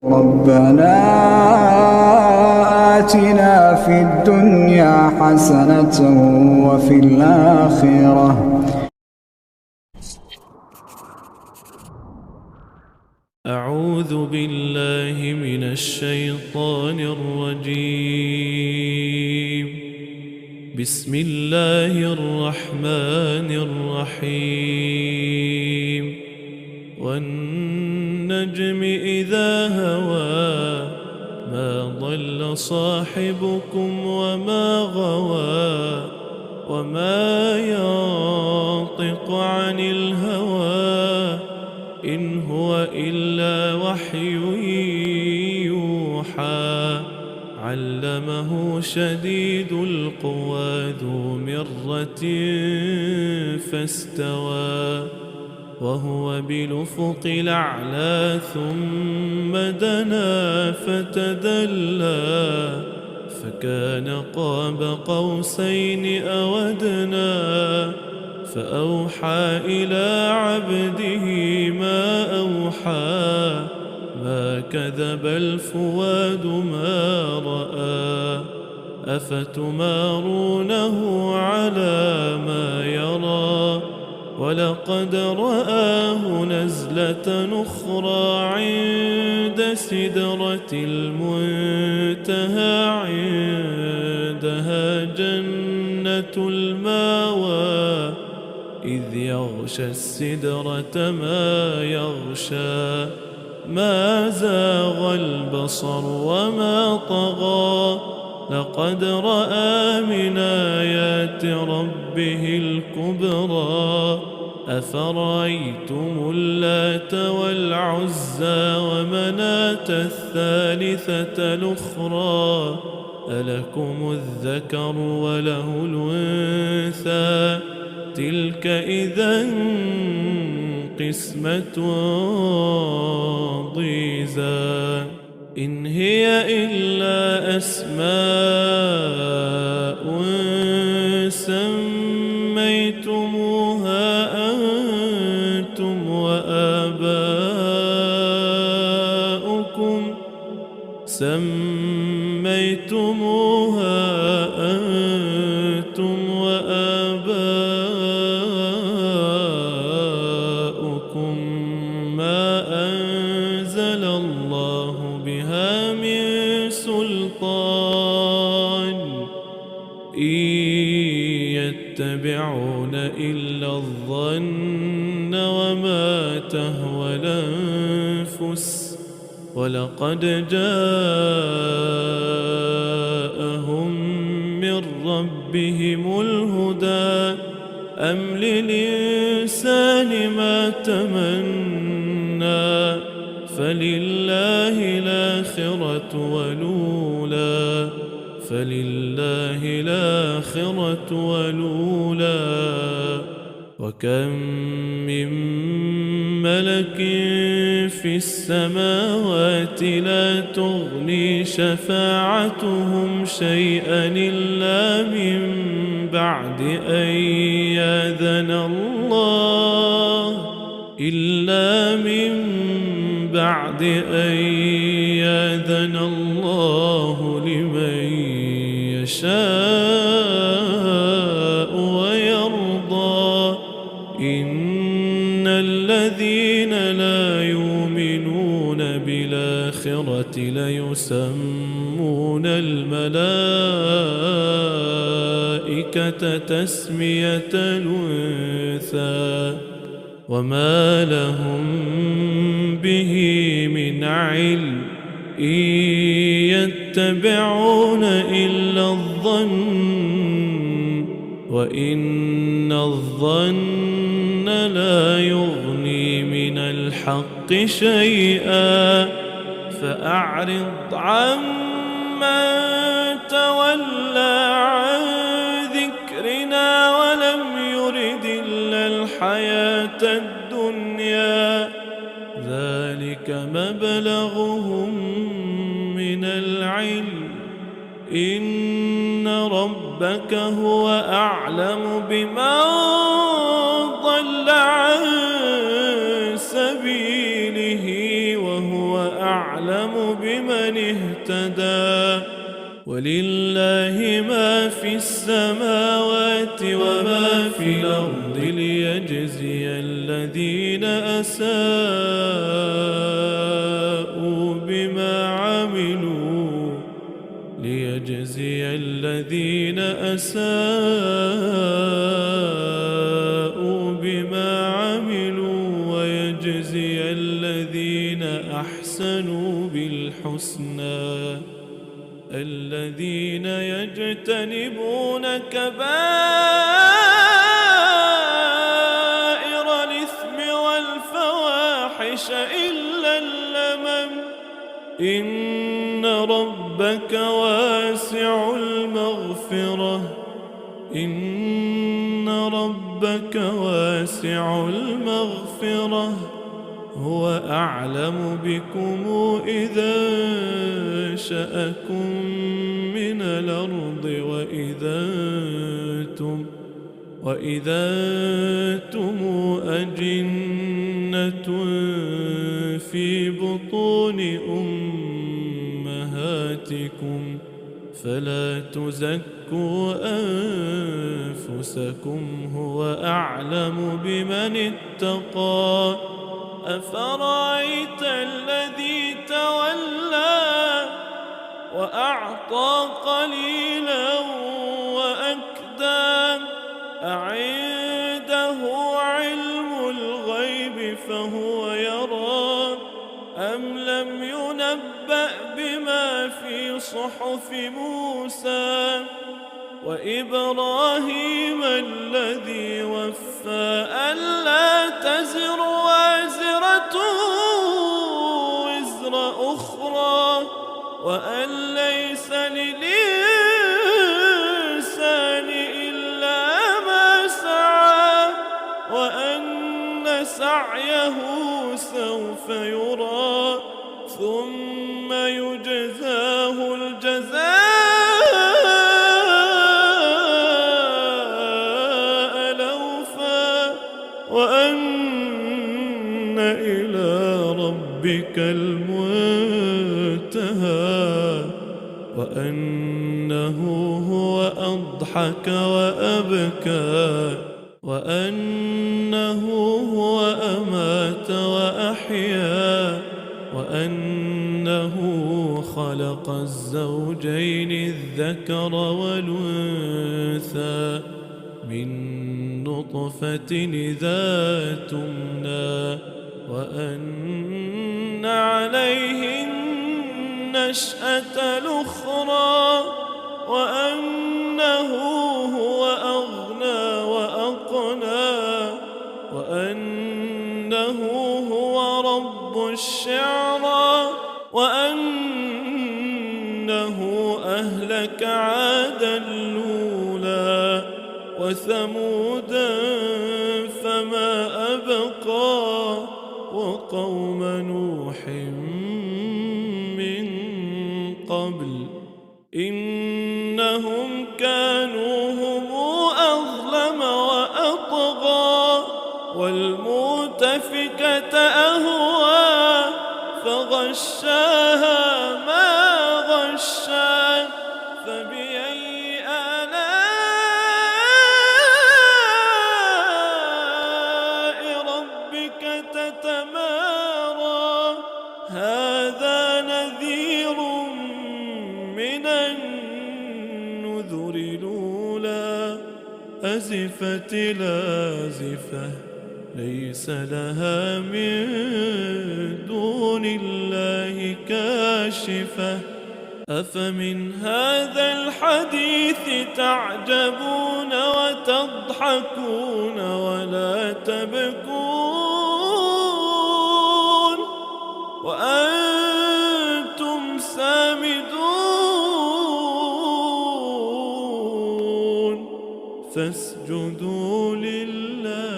ربنا آتنا في الدنيا حسنة وفي الآخرة. أعوذ بالله من الشيطان الرجيم. بسم الله الرحمن الرحيم. والنجم إذا هوى ما ضل صاحبكم وما غوى وما ينطق عن الهوى إن هو إلا وحي يوحى. علمه شديد القوى ذو مرة فاستوى وهو بالأفق الأعلى ثم دنا فتدلى فكان قاب قوسين أو أدنى فأوحى إلى عبده ما أوحى. ما كذب الفؤاد ما رأى أفتمارونه على ما يرى ولقد رآه نزلة أخرى عند سدرة المنتهى عندها جنة المأوى إذ يغشى السدرة ما يغشى. ما زاغ البصر وما طغى لقد رأى من آيات ربه الكبرى. أفرأيتم اللات والعزى ومناة الثالثة الأخرى ألكم الذكر وله الأنثى تلك إذا قسمة ضيزى. إن هي إلا أسماء سميتموها أنتم وآباؤكم ما أنزل الله بها من سلطان إن يتبعون إلا الظن وما تهوى الأنفس ولقد جاءهم من ربهم الهدى. أم للإنسان ما تمنى فلله الآخرة والأولى. وكم من ملك في السماوات لا تغني شفاعتهم شيئا إلا من بعد أن يأذن الله لمن يشاء ويرضى. إن الذين لا يؤمنون بالآخرة ليسمون الملائكة تسمية الأنثى وما لهم به من علم إن يتبعون إلا الظن وإن الظن لا يغني من الحق شيئا. فأعرض عمن تولى عن ذكرنا ولم يرد إلا الحياة الدنيا ذلك مبلغهم من العلم. إن ربك هو أعلم بمن ضل عن سبيله وهو أعلم أعلم بمن اهتدى ولله ما في السماوات وما في الأرض ليجزي الذين أساءوا بما عملوا ويجزي الذين أحسنوا بالحسنى الذين يجتنبون كبائر الإثم والفواحش إلا اللمم إن ربك واسع المغفرة هو أعلم بكم إذا أنشأكم من الأرض وإذا أنتم أجنة في بطون أمهاتكم فلا تزكوا أنفسكم هو أعلم بمن اتقى أفرأيت الذي تولى وأعطى قليلا وأكدى أعنده علم الغيب فهو يرى أم لم ينبأ بما في صحف موسى وإبراهيم الذي وفى ألا تزر وازرة وزر أخرى وأن ليس للإنسان إلا ما سعى وأن سعيه سوف يرى ثم يجزاه الجزاء الأوفى وأن إلى ربك المنتهى وأنه هو أضحك وأبكى وأنه هو أمات وأحيا وأنه خلق الزوجين الذكر والأنثى من نطفة إذا تمنى وأن عليه النشأة الأخرى وأنه هو أغنى وأقنى وأنه هو رب الشعرى وأنه أهلك عادا الأولى وثمودا فما أبقى وقوم نوح من قبل إنهم كانوا هم أظلم وأطغى والمؤتفكة أهوى فغشاها ما غشى فبأي آلاء ربك تتمارى هذا نذير من النذر الأولى أزفت الآزفة ليس لها من دون الله كاشفة أفمن هذا الحديث تعجبون وتضحكون ولا تبكون وأنتم سامدون فاسجدوا لله